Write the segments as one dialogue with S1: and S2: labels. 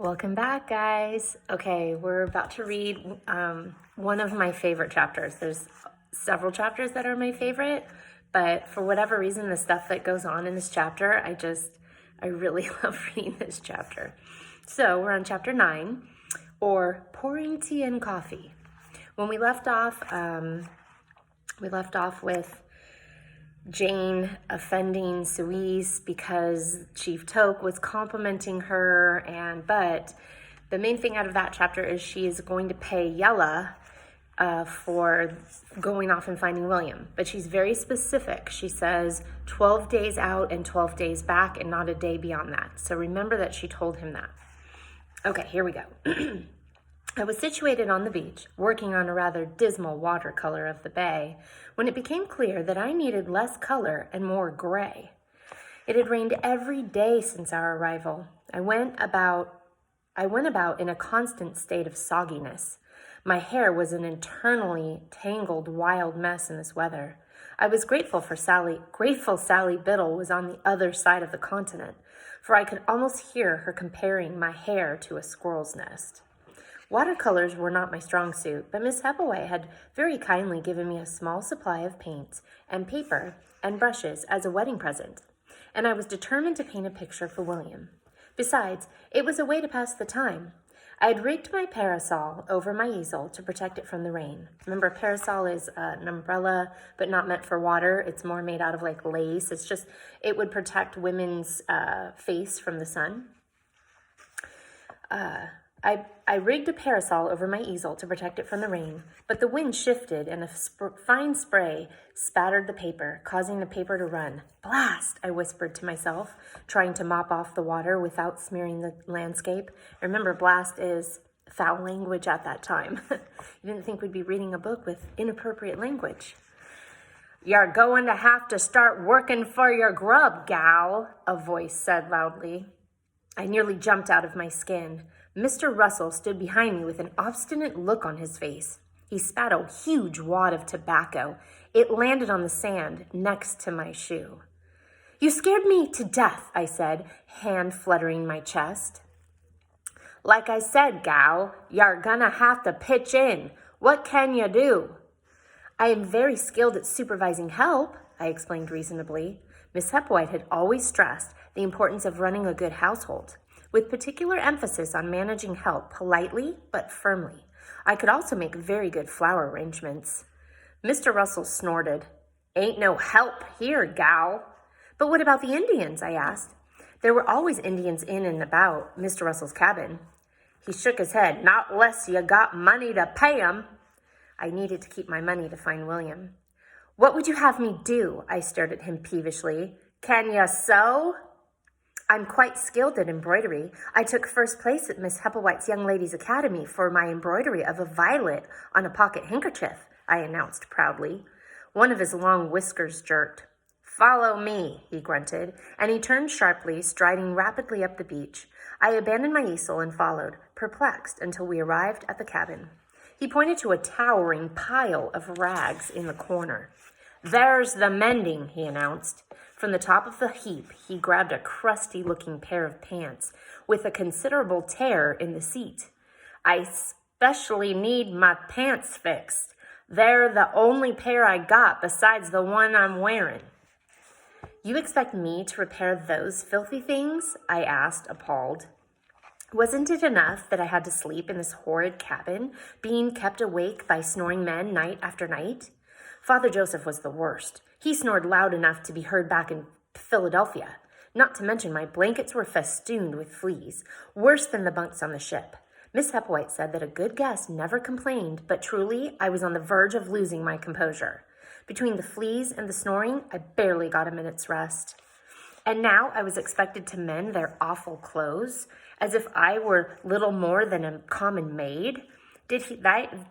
S1: Welcome back, guys. Okay, we're about to read one of my favorite chapters. There's several chapters that are my favorite, but for whatever reason, the stuff that goes on in this chapter, I really love reading this chapter. So we're on chapter 9, or pouring tea and coffee. When we left off with Jane offending Suisse because Chief Toke was complimenting her, but the main thing out of that chapter is she is going to pay Yella for going off and finding William. But she's very specific. She says 12 days out and 12 days back and not a day beyond that. So remember that she told him that. Okay, here we go. I was situated on the beach, working on a rather dismal watercolor of the bay, when it became clear that I needed less color and more gray. It had rained every day since our arrival. I went about in a constant state of sogginess. My hair was an internally tangled, wild mess in this weather. I was grateful Sally Biddle was on the other side of the continent, for I could almost hear her comparing my hair to a squirrel's nest. Watercolors were not my strong suit, but Miss Heppleway had very kindly given me a small supply of paints and paper and brushes as a wedding present, and I was determined to paint a picture for William. Besides, it was a way to pass the time. I had rigged my parasol over my easel to protect it from the rain. Remember, a parasol is an umbrella, but not meant for water. It's more made out of like lace. It would protect women's face from the sun. I rigged a parasol over my easel to protect it from the rain, but the wind shifted and a fine spray spattered the paper, causing the paper to run. Blast, I whispered to myself, trying to mop off the water without smearing the landscape. Remember, blast is foul language at that time. You didn't think we'd be reading a book with inappropriate language. "You're going to have to start working for your grub, gal," a voice said loudly. I nearly jumped out of my skin. Mr. Russell stood behind me with an obstinate look on his face. He spat a huge wad of tobacco. It landed on the sand next to my shoe. "You scared me to death," I said, hand fluttering my chest. "Like I said, gal, you're gonna have to pitch in. What can you do?" "I am very skilled at supervising help," I explained reasonably. Miss Hepplewhite had always stressed the importance of running a good household, with particular emphasis on managing help politely but firmly. I could also make very good flower arrangements. Mr. Russell snorted. "Ain't no help here, gal." "But what about the Indians?" I asked. There were always Indians in and about Mr. Russell's cabin. He shook his head. "Not unless you got money to pay 'em." I needed to keep my money to find William. "What would you have me do?" I stared at him peevishly. "Can you sew?" "I'm quite skilled at embroidery. I took first place at Miss Hepplewhite's Young Ladies' Academy for my embroidery of a violet on a pocket handkerchief," I announced proudly. One of his long whiskers jerked. "Follow me," he grunted, and he turned sharply, striding rapidly up the beach. I abandoned my easel and followed, perplexed, until we arrived at the cabin. He pointed to a towering pile of rags in the corner. "There's the mending," he announced. From the top of the heap, he grabbed a crusty-looking pair of pants with a considerable tear in the seat. "I specially need my pants fixed. They're the only pair I got besides the one I'm wearing." "You expect me to repair those filthy things?" I asked, appalled. Wasn't it enough that I had to sleep in this horrid cabin, being kept awake by snoring men night after night? Father Joseph was the worst. He snored loud enough to be heard back in Philadelphia. Not to mention my blankets were festooned with fleas, worse than the bunks on the ship. Miss Hepplewhite said that a good guest never complained, but truly I was on the verge of losing my composure. Between the fleas and the snoring, I barely got a minute's rest. And now I was expected to mend their awful clothes, as if I were little more than a common maid. Did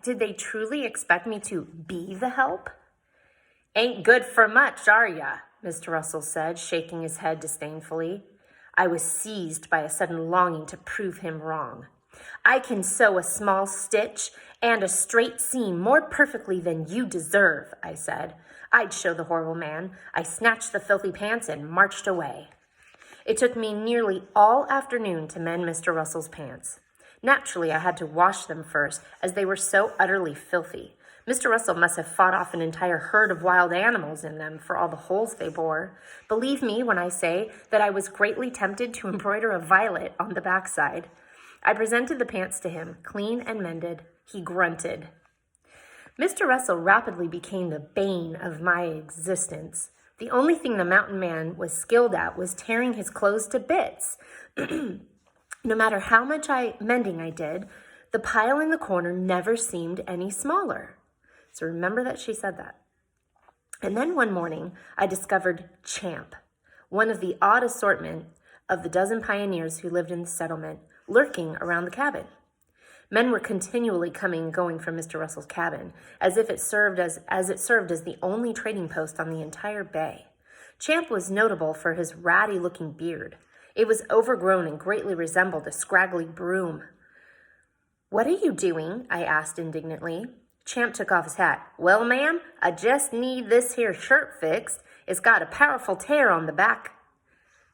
S1: they truly expect me to be the help? "Ain't good for much, are ya?" Mr. Russell said, shaking his head disdainfully. I was seized by a sudden longing to prove him wrong. "I can sew a small stitch and a straight seam more perfectly than you deserve," I said. I'd show the horrible man. I snatched the filthy pants and marched away. It took me nearly all afternoon to mend Mr. Russell's pants. Naturally, I had to wash them first, as they were so utterly filthy. Mr. Russell must have fought off an entire herd of wild animals in them for all the holes they bore. Believe me when I say that I was greatly tempted to embroider a violet on the backside. I presented the pants to him, clean and mended. He grunted. Mr. Russell rapidly became the bane of my existence. The only thing the mountain man was skilled at was tearing his clothes to bits. No matter how much mending I did, the pile in the corner never seemed any smaller. So remember that she said that. And then one morning, I discovered Champ, one of the odd assortment of the dozen pioneers who lived in the settlement, lurking around the cabin. Men were continually coming and going from Mr. Russell's cabin, as if it served as the only trading post on the entire bay. Champ was notable for his ratty-looking beard. It was overgrown and greatly resembled a scraggly broom. "What are you doing?" I asked indignantly. Champ took off his hat. "Well, ma'am, I just need this here shirt fixed. It's got a powerful tear on the back."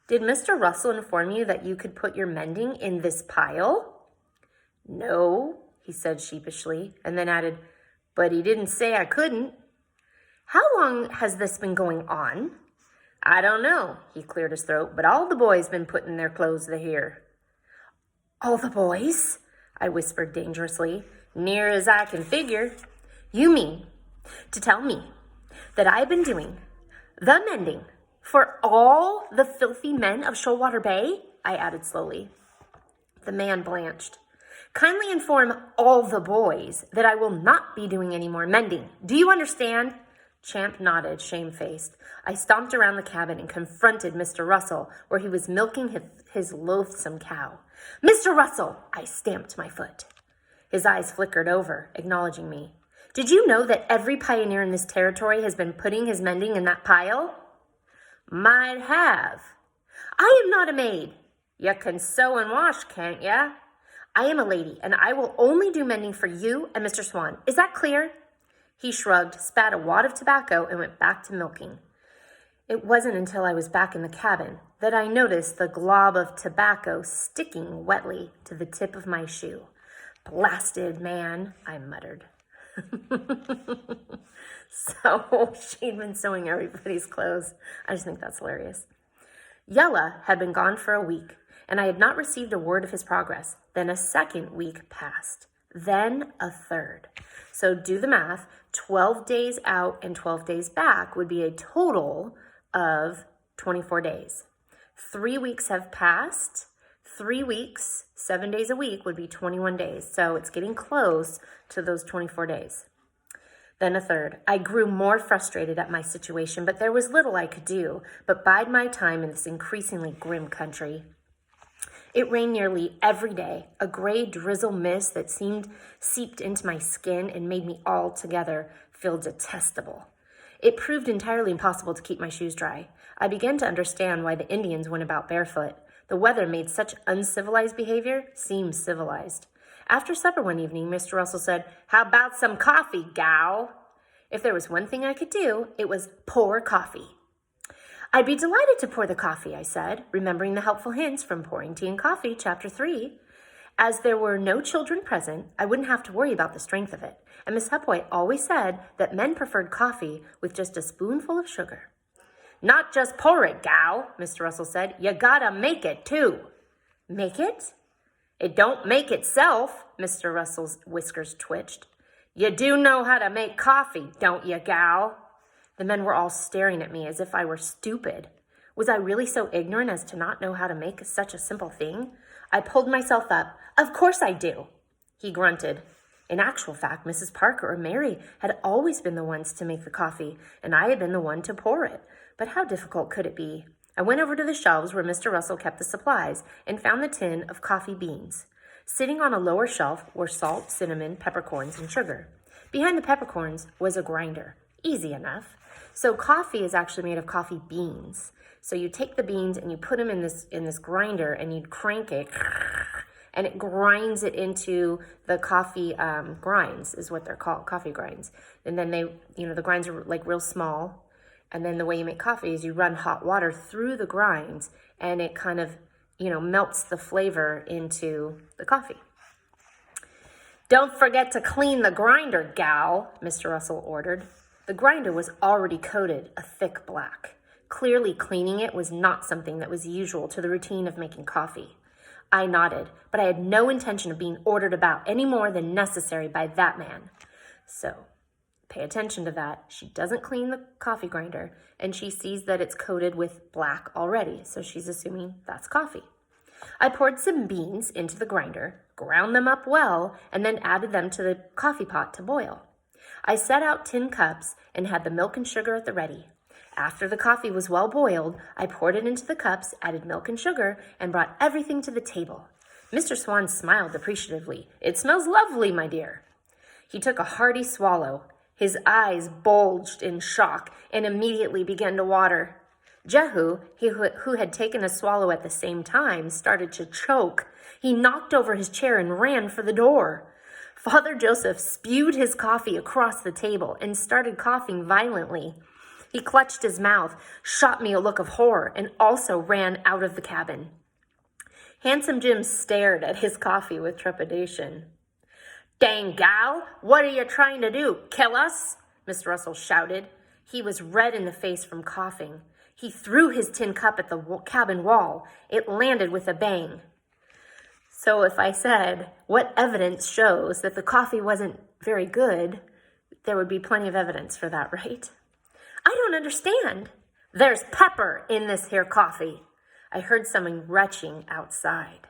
S1: "Did Mr. Russell inform you that you could put your mending in this pile?" "No," he said sheepishly, and then added, "but he didn't say I couldn't." "How long has this been going on?" "I don't know," he cleared his throat, "but all the boys been putting their clothes here." "All the boys?" I whispered dangerously. "Near as I can figure." "You mean to tell me that I've been doing the mending for all the filthy men of Shoalwater Bay?" I added slowly. The man blanched. "Kindly inform all the boys that I will not be doing any more mending. Do you understand?" Champ nodded, shamefaced. I stomped around the cabin and confronted Mr. Russell, where he was milking his loathsome cow. "Mr. Russell!" I stamped my foot. His eyes flickered over, acknowledging me. "Did you know that every pioneer in this territory has been putting his mending in that pile?" "Might have." "I am not a maid." "You can sew and wash, can't ya?" "I am a lady, and I will only do mending for you and Mr. Swan. Is that clear?" He shrugged, spat a wad of tobacco, and went back to milking. It wasn't until I was back in the cabin that I noticed the glob of tobacco sticking wetly to the tip of my shoe. "Blasted man," I muttered. So she'd been sewing everybody's clothes. I just think that's hilarious. Yella had been gone for a week, and I had not received a word of his progress. Then a second week passed. Then a third. So do the math. 12 days out and 12 days back would be a total of 24 days. 3 weeks have passed. 3 weeks, 7 days a week would be 21 days. So it's getting close to those 24 days. Then a third. I grew more frustrated at my situation, but there was little I could do but bide my time in this increasingly grim country. It rained nearly every day, a gray drizzle mist that seemed seeped into my skin and made me altogether feel detestable. It proved entirely impossible to keep my shoes dry. I began to understand why the Indians went about barefoot. The weather made such uncivilized behavior seem civilized. After supper one evening, Mr. Russell said, "How about some coffee, gal?" If there was one thing I could do, it was pour coffee. "I'd be delighted to pour the coffee," I said, remembering the helpful hints from Pouring Tea and Coffee, Chapter 3. As there were no children present, I wouldn't have to worry about the strength of it, and Miss Hepwood always said that men preferred coffee with just a spoonful of sugar. "Not just pour it, gal," Mr. Russell said. "You gotta make it, too." "Make it?" "It don't make itself," Mr. Russell's whiskers twitched. "You do know how to make coffee, don't you, gal?" The men were all staring at me as if I were stupid. Was I really so ignorant as to not know how to make such a simple thing? I pulled myself up. "Of course I do." He grunted. In actual fact, Mrs. Parker or Mary had always been the ones to make the coffee, and I had been the one to pour it. But how difficult could it be? I went over to the shelves where Mr. Russell kept the supplies and found the tin of coffee beans. Sitting on a lower shelf were salt, cinnamon, peppercorns, and sugar. Behind the peppercorns was a grinder. Easy enough. So coffee is actually made of coffee beans. So you take the beans and you put them in this grinder and you crank it, and it grinds it into the coffee grinds is what they're called, coffee grinds. And then the grinds are like real small. And then the way you make coffee is you run hot water through the grinds and it kind of, melts the flavor into the coffee. "Don't forget to clean the grinder, gal," Mr. Russell ordered. The grinder was already coated a thick black. Clearly, cleaning it was not something that was usual to the routine of making coffee. I nodded, but I had no intention of being ordered about any more than necessary by that man. So, pay attention to that. She doesn't clean the coffee grinder, and she sees that it's coated with black already, so she's assuming that's coffee. I poured some beans into the grinder, ground them up well, and then added them to the coffee pot to boil. I set out tin cups and had the milk and sugar at the ready. After the coffee was well boiled, I poured it into the cups, added milk and sugar, and brought everything to the table. Mr. Swan smiled appreciatively. "It smells lovely, my dear." He took a hearty swallow. His eyes bulged in shock and immediately began to water. Jehu, who had taken a swallow at the same time, started to choke. He knocked over his chair and ran for the door. Father Joseph spewed his coffee across the table and started coughing violently. He clutched his mouth, shot me a look of horror, and also ran out of the cabin. Handsome Jim stared at his coffee with trepidation. "Dang gal, what are you trying to do, kill us?" Mr. Russell shouted. He was red in the face from coughing. He threw his tin cup at the cabin wall. It landed with a bang. So if I said, what evidence shows that the coffee wasn't very good, there would be plenty of evidence for that, right? "I don't understand." "There's pepper in this here coffee." I heard someone retching outside.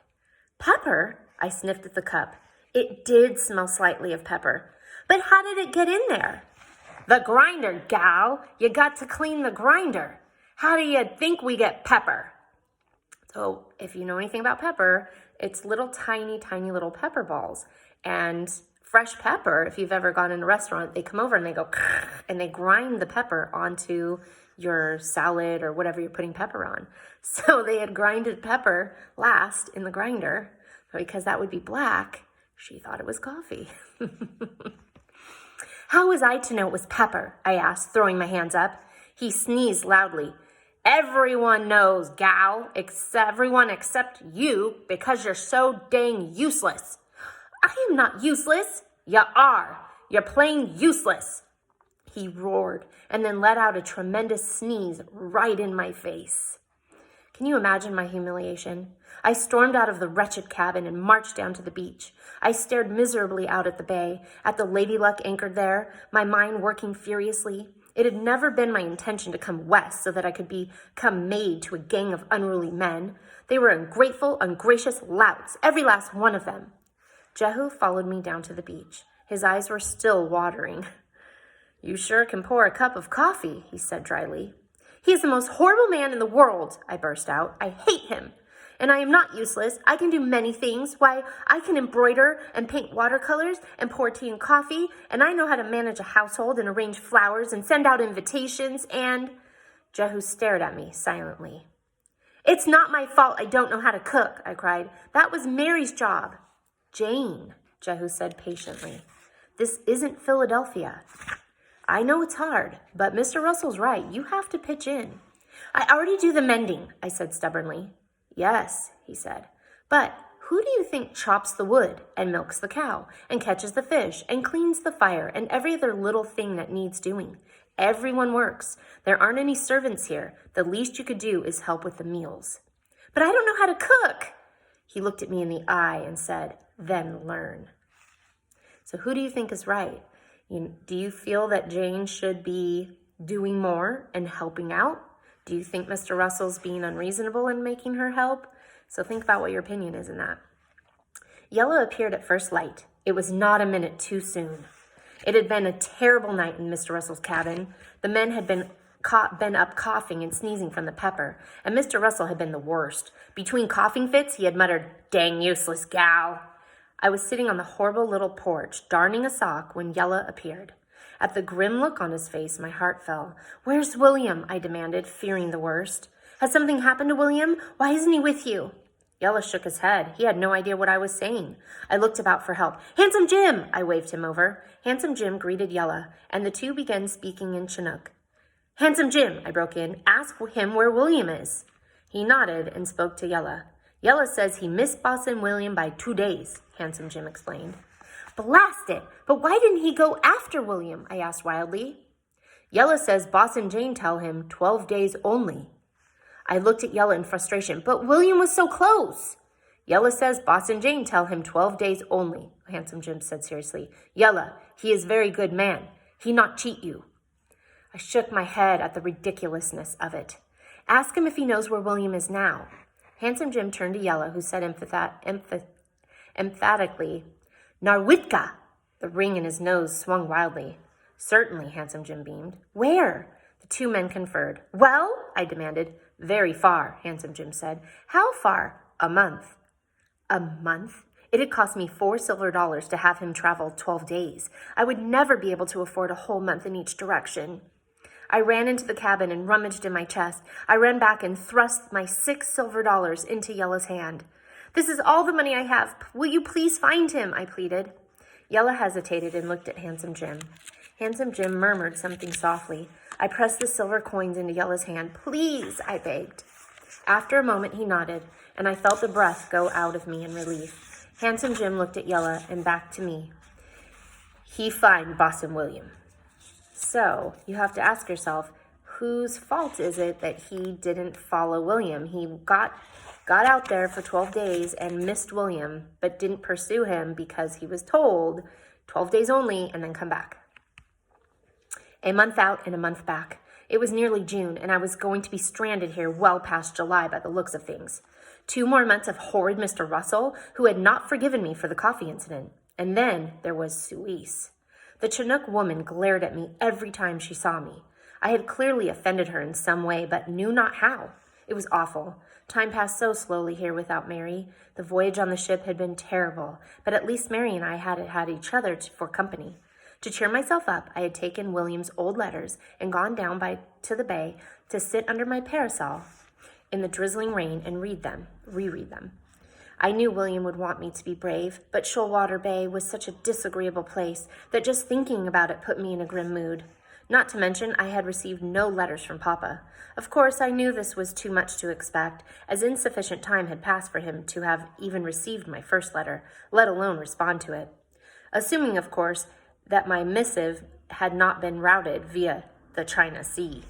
S1: "Pepper?" I sniffed at the cup. It did smell slightly of pepper. "But how did it get in there?" "The grinder, gal. You got to clean the grinder. How do you think we get pepper?" So if you know anything about pepper, it's little tiny little pepper balls. And fresh pepper, if you've ever gone in a restaurant, they come over and they go and they grind the pepper onto your salad or whatever you're putting pepper on. So they had grinded pepper last in the grinder, but because that would be black, she thought it was coffee. "How was I to know it was pepper?" I asked, throwing my hands up. He sneezed loudly. "Everyone knows, gal, everyone except you, because you're so dang useless." "I am not useless." "You are. You're plain useless." He roared and then let out a tremendous sneeze right in my face. Can you imagine my humiliation? I stormed out of the wretched cabin and marched down to the beach. I stared miserably out at the bay, at the Lady Luck anchored there, my mind working furiously. It had never been my intention to come west so that I could become maid to a gang of unruly men. They were ungrateful, ungracious louts, every last one of them. Jehu followed me down to the beach. His eyes were still watering. "You sure can pour a cup of coffee," he said dryly. "He is the most horrible man in the world," I burst out. "I hate him. And I am not useless. I can do many things. Why, I can embroider and paint watercolors and pour tea and coffee, and I know how to manage a household and arrange flowers and send out invitations and—" Jehu stared at me silently. "It's not my fault I don't know how to cook," I cried. "That was Mary's job." "Jane," Jehu said patiently, "this isn't Philadelphia. I know it's hard, but Mr. Russell's right. You have to pitch in." "I already do the mending," I said stubbornly. "Yes," he said, "but who do you think chops the wood and milks the cow and catches the fish and cleans the fire and every other little thing that needs doing? Everyone works. There aren't any servants here. The least you could do is help with the meals." "But I don't know how to cook." He looked at me in the eye and said, "Then learn." So who do you think is right? Do you feel that Jane should be doing more and helping out? Do you think Mr. Russell's being unreasonable in making her help? So think about what your opinion is in that. Yellow appeared at first light. It was not a minute too soon. It had been a terrible night in Mr. Russell's cabin. The men had been up coughing and sneezing from the pepper, and Mr. Russell had been the worst. Between coughing fits, he had muttered, "Dang useless gal." I was sitting on the horrible little porch, darning a sock, when Yella appeared. At the grim look on his face, my heart fell. "Where's William?" I demanded, fearing the worst. "Has something happened to William? Why isn't he with you?" Yella shook his head. He had no idea what I was saying. I looked about for help. "Handsome Jim!" I waved him over. Handsome Jim greeted Yella, and the two began speaking in Chinook. "Handsome Jim," I broke in, "ask him where William is." He nodded and spoke to Yella. Yella says he missed Boston William by 2 days, Handsome Jim explained. Blast it! But why didn't he go after William? I asked wildly. Yella says Boston Jane tell him 12 days only. I looked at Yella in frustration. But William was so close. Yella says Boston Jane tell him 12 days only, Handsome Jim said seriously. Yella, he is very good man. He not cheat you. I shook my head at the ridiculousness of it. Ask him if he knows where William is now. Handsome Jim turned to Yella, who said emphatically, Narwitka. The ring in his nose swung wildly. Certainly, Handsome Jim beamed. Where? The two men conferred. Well, I demanded. Very far, Handsome Jim said. How far? A month. A month? It had cost me $4 silver to have him travel 12 days. I would never be able to afford a whole month in each direction. I ran into the cabin and rummaged in my chest. I ran back and thrust my $6 silver into Yella's hand. This is all the money I have. Will you please find him? I pleaded. Yella hesitated and looked at Handsome Jim. Handsome Jim murmured something softly. I pressed the silver coins into Yella's hand. Please, I begged. After a moment, he nodded, and I felt the breath go out of me in relief. Handsome Jim looked at Yella and back to me. He find Boston William. So, you have to ask yourself, whose fault is it that he didn't follow William? He got out there for 12 days and missed William, but didn't pursue him because he was told 12 days only and then come back. A month out and a month back. It was nearly June, and I was going to be stranded here well past July by the looks of things. 2 more months of horrid Mr. Russell, who had not forgiven me for the coffee incident. And then there was Suisse. The Chinook woman glared at me every time she saw me. I had clearly offended her in some way, but knew not how. It was awful. Time passed so slowly here without Mary. The voyage on the ship had been terrible, but at least Mary and I had each other for company. To cheer myself up, I had taken William's old letters and gone down to the bay to sit under my parasol in the drizzling rain and reread them. I knew William would want me to be brave, but Shoalwater Bay was such a disagreeable place that just thinking about it put me in a grim mood. Not to mention, I had received no letters from Papa. Of course, I knew this was too much to expect, as insufficient time had passed for him to have even received my first letter, let alone respond to it. Assuming, of course, that my missive had not been routed via the China Sea.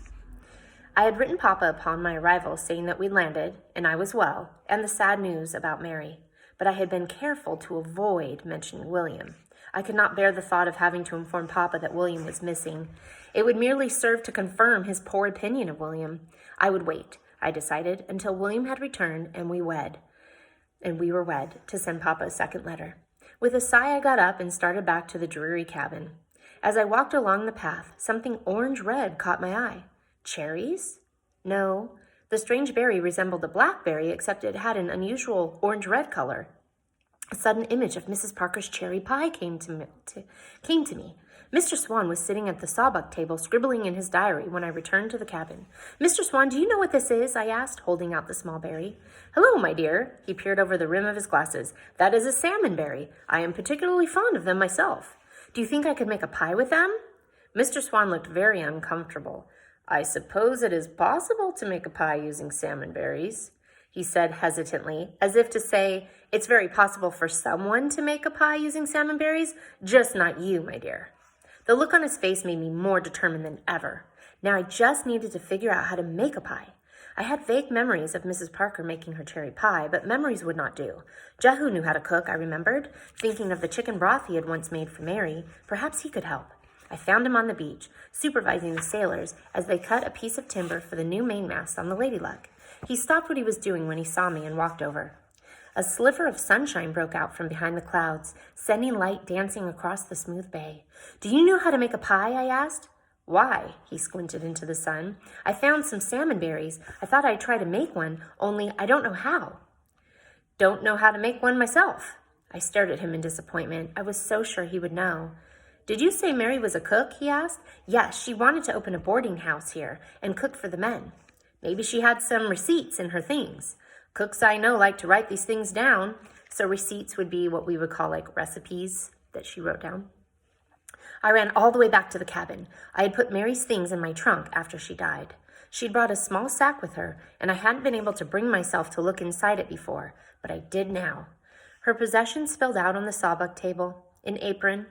S1: I had written Papa upon my arrival saying that we'd landed, and I was well, and the sad news about Mary. But I had been careful to avoid mentioning William. I could not bear the thought of having to inform Papa that William was missing. It would merely serve to confirm his poor opinion of William. I would wait, I decided, until William had returned and we were wed, to send Papa a second letter. With a sigh, I got up and started back to the dreary cabin. As I walked along the path, something orange-red caught my eye. Cherries? No. The strange berry resembled a blackberry, except it had an unusual orange-red color. A sudden image of Mrs. Parker's cherry pie came to me. Mr. Swan was sitting at the sawbuck table, scribbling in his diary when I returned to the cabin. Mr. Swan, do you know what this is? I asked, holding out the small berry. Hello, my dear. He peered over the rim of his glasses. That is a salmon berry. I am particularly fond of them myself. Do you think I could make a pie with them? Mr. Swan looked very uncomfortable. I suppose it is possible to make a pie using salmon berries, he said hesitantly, as if to say, it's very possible for someone to make a pie using salmon berries, just not you, my dear. The look on his face made me more determined than ever. Now I just needed to figure out how to make a pie. I had vague memories of Mrs. Parker making her cherry pie, but memories would not do. Jehu knew how to cook, I remembered. Thinking of the chicken broth he had once made for Mary, perhaps he could help. I found him on the beach, supervising the sailors as they cut a piece of timber for the new mainmast on the Lady Luck. He stopped what he was doing when he saw me and walked over. A sliver of sunshine broke out from behind the clouds, sending light dancing across the smooth bay. Do you know how to make a pie? I asked. Why? He squinted into the sun. I found some salmon berries. I thought I'd try to make one, only I don't know how. Don't know how to make one myself. I stared at him in disappointment. I was so sure he would know. Did you say Mary was a cook? He asked. Yes, she wanted to open a boarding house here and cook for the men. Maybe she had some receipts in her things. Cooks I know like to write these things down, so receipts would be what we would call like recipes that she wrote down. I ran all the way back to the cabin. I had put Mary's things in my trunk after she died. She'd brought a small sack with her, and I hadn't been able to bring myself to look inside it before, but I did now. Her possessions spilled out on the sawbuck table: an apron,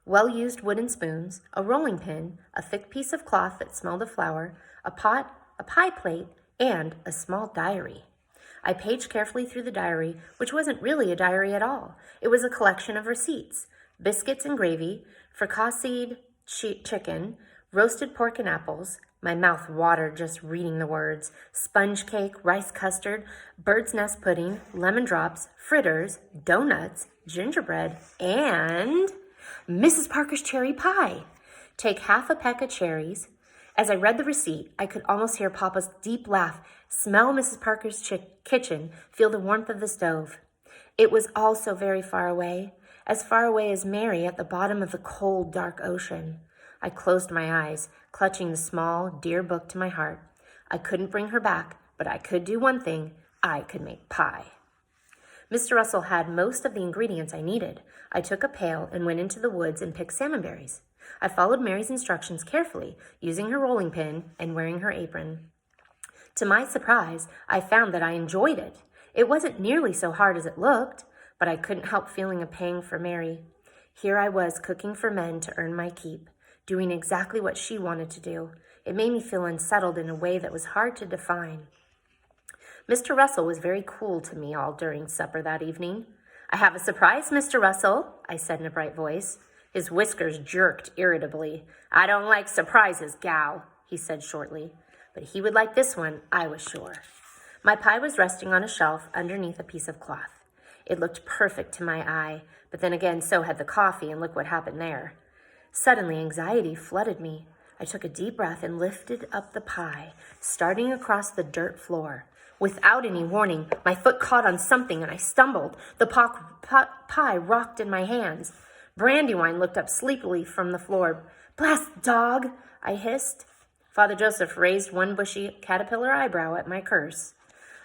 S1: well-used wooden spoons, a rolling pin, a thick piece of cloth that smelled of flour, a pot, a pie plate, and a small diary. I paged carefully through the diary, which wasn't really a diary at all. It was a collection of receipts: biscuits and gravy, fricasseed chicken, roasted pork and apples. My mouth watered just reading the words: sponge cake, rice custard, bird's nest pudding, lemon drops, fritters, donuts, gingerbread, and Mrs. Parker's cherry pie. Take half a peck of cherries. As I read the receipt, I could almost hear Papa's deep laugh, smell Mrs. Parker's kitchen, feel the warmth of the stove. It was all so very far away as Mary at the bottom of the cold, dark ocean. I closed my eyes, clutching the small, dear book to my heart. I couldn't bring her back, but I could do one thing: I could make pie. Mr. Russell had most of the ingredients I needed. I took a pail and went into the woods and picked salmon berries. I followed Mary's instructions carefully, using her rolling pin and wearing her apron. To my surprise, I found that I enjoyed it. It wasn't nearly so hard as it looked, but I couldn't help feeling a pang for Mary. Here I was cooking for men to earn my keep, doing exactly what she wanted to do. It made me feel unsettled in a way that was hard to define. Mr. Russell was very cool to me all during supper that evening. "I have a surprise, Mr. Russell," I said in a bright voice. His whiskers jerked irritably. "I don't like surprises, gal," he said shortly. But he would like this one, I was sure. My pie was resting on a shelf underneath a piece of cloth. It looked perfect to my eye, but then again so had the coffee, and look what happened there. Suddenly, anxiety flooded me. I took a deep breath and lifted up the pie, starting across the dirt floor. Without any warning, my foot caught on something and I stumbled. The pie rocked in my hands. Brandywine looked up sleepily from the floor. "Blast dog," I hissed. Father Joseph raised one bushy caterpillar eyebrow at my curse.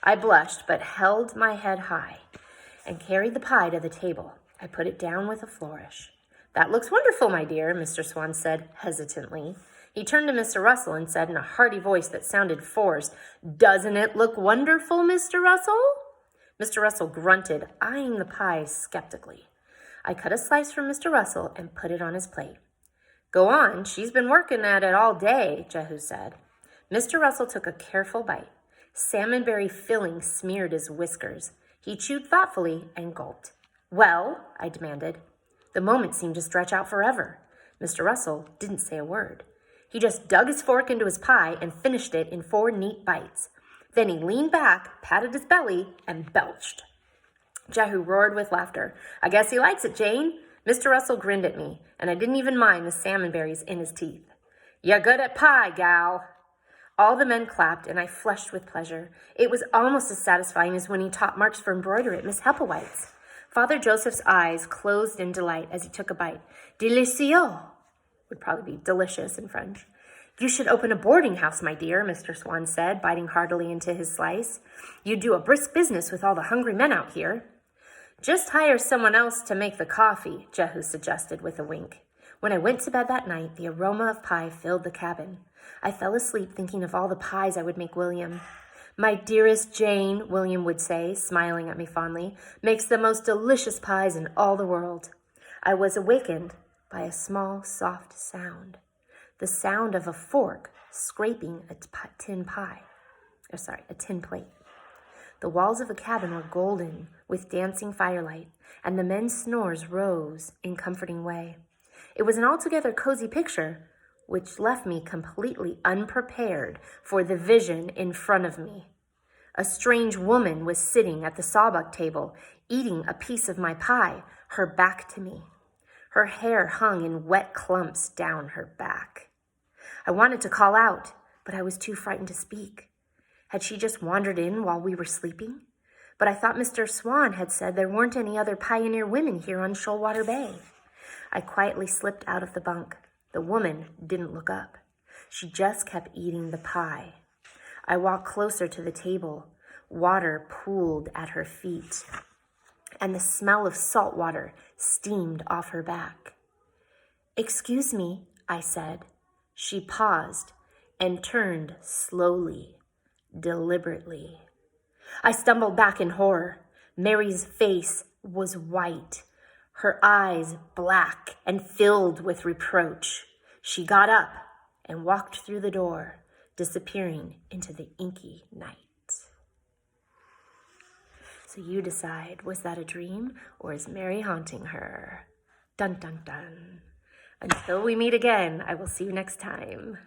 S1: I blushed, but held my head high and carried the pie to the table. I put it down with a flourish. "That looks wonderful, my dear," Mr. Swan said hesitantly. He turned to Mr. Russell and said in a hearty voice that sounded forced, "Doesn't it look wonderful, Mr. Russell?" Mr. Russell grunted, eyeing the pie skeptically. I cut a slice from Mr. Russell and put it on his plate. "Go on, she's been working at it all day," Jehu said. Mr. Russell took a careful bite. Salmonberry filling smeared his whiskers. He chewed thoughtfully and gulped. "Well?" I demanded. The moment seemed to stretch out forever. Mr. Russell didn't say a word. He just dug his fork into his pie and finished it in 4 neat bites. Then he leaned back, patted his belly, and belched. Jehu roared with laughter. "I guess he likes it, Jane." Mr. Russell grinned at me, and I didn't even mind the salmon berries in his teeth. "You're good at pie, gal." All the men clapped, and I flushed with pleasure. It was almost as satisfying as when he taught marks for embroidery at Miss Hepplewhite's. Father Joseph's eyes closed in delight as he took a bite. "Délicieux" would probably be delicious in French. "You should open a boarding house, my dear," Mr. Swan said, biting heartily into his slice. "You'd do a brisk business with all the hungry men out here." "Just hire someone else to make the coffee," Jehu suggested with a wink. When I went to bed that night, the aroma of pie filled the cabin. I fell asleep thinking of all the pies I would make William. "My dearest Jane," William would say, smiling at me fondly, "makes the most delicious pies in all the world." I was awakened by a small, soft sound. The sound of a fork scraping a tin plate. The walls of the cabin were golden with dancing firelight, and the men's snores rose in comforting way. It was an altogether cozy picture, which left me completely unprepared for the vision in front of me. A strange woman was sitting at the sawbuck table, eating a piece of my pie, her back to me. Her hair hung in wet clumps down her back. I wanted to call out, but I was too frightened to speak. Had she just wandered in while we were sleeping? But I thought Mr. Swan had said there weren't any other pioneer women here on Shoalwater Bay. I quietly slipped out of the bunk. The woman didn't look up. She just kept eating the pie. I walked closer to the table. Water pooled at her feet, and the smell of salt water steamed off her back. "Excuse me," I said. She paused, and turned slowly, deliberately. I stumbled back in horror. Mary's face was white, her eyes black and filled with reproach. She got up and walked through the door, disappearing into the inky night. So you decide, was that a dream or is Mary haunting her? Dun, dun, dun. Until we meet again, I will see you next time.